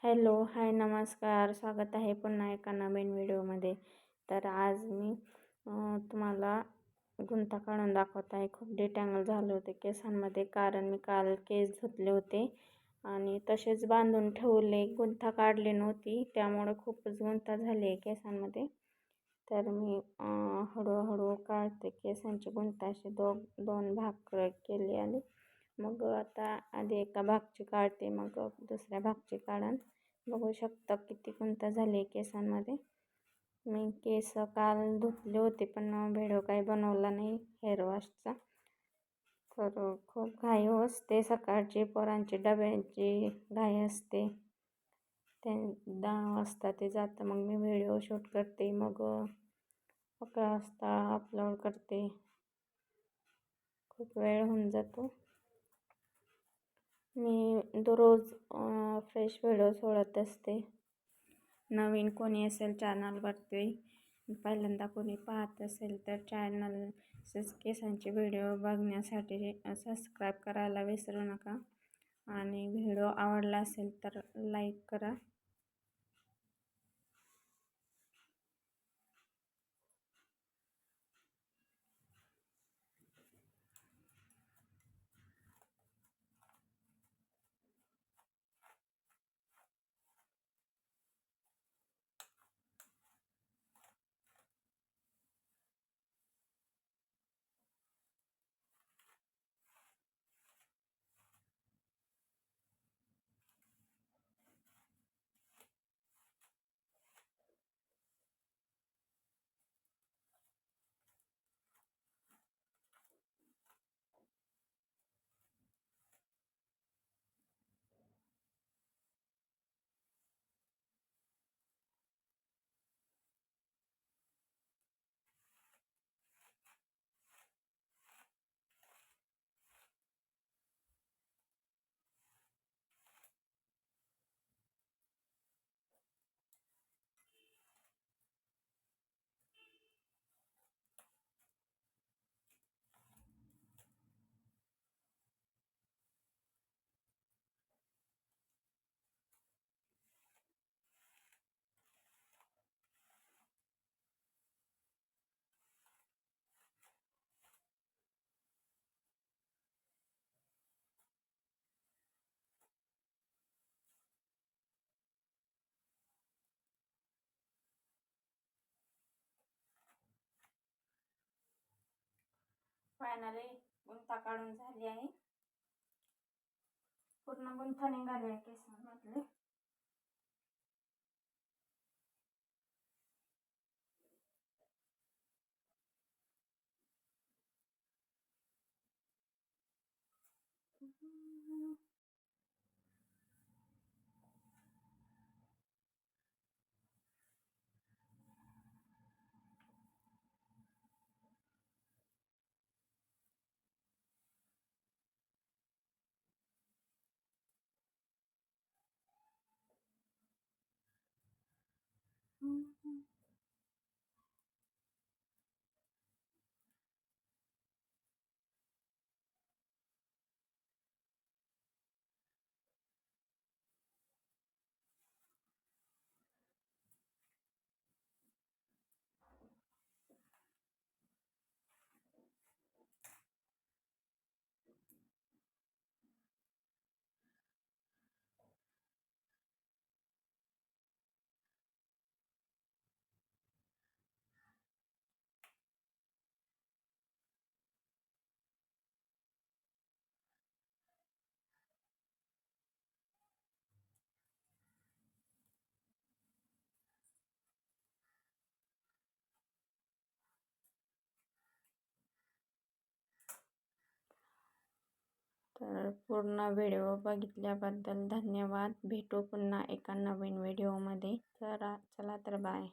Hello, हाय, नमस्कार. स्वागत आहे पुन्हा एका नवीन व्हिडिओमध्ये. तर आज मी तुम्हाला गुंता काढून दाखवत आहे. खूप डिटॅंगल झाले होते केसांमध्ये, कारण मी काल केस धुतले होते आणि तसेच बांधून ठेवले. गुंता काढली नव्हती, त्यामुळे खूपच गुंता झाली आहे केसांमध्ये. तर मी हळूहळू काढते केसांचे गुंता. असे दोन भाग केले आणि मग आता आधी एका भागची काढते, मग दुसऱ्या भागची काढून बघू शकता किती गुंता झाली केसांमध्ये. मी केस काल धुतले होते, पण व्हिडिओ काही बनवला नाही हेअर वॉशचा. तर खूप घाई असते सकाळची, पोरांची डब्याची घाई असते. ते 10 वाजता ते जातं, मग मी व्हिडिओ शूट करते, मग 11 वाजता अपलोड करते. खूप वेळ होऊन जातो. मी दररोज फ्रेश व्हिडिओ सोडत असते. नवीन कोणी असेल चॅनलवरती, पहिल्यांदा कोणी पाहत असेल तर चॅनल केसांचे व्हिडिओ बघण्यासाठी सबस्क्राईब करायला विसरू नका. आणि व्हिडिओ आवडला असेल तर लाईक करा. फायनली गुंता काढून झाली आहे. पूर्ण गुंता निघाले केसांमधले. तर पूर्ण व्हिडिओ बघितल्याबद्दल धन्यवाद. भेटू पुन्हा एका नवीन व्हिडिओमध्ये. चला तर बाय.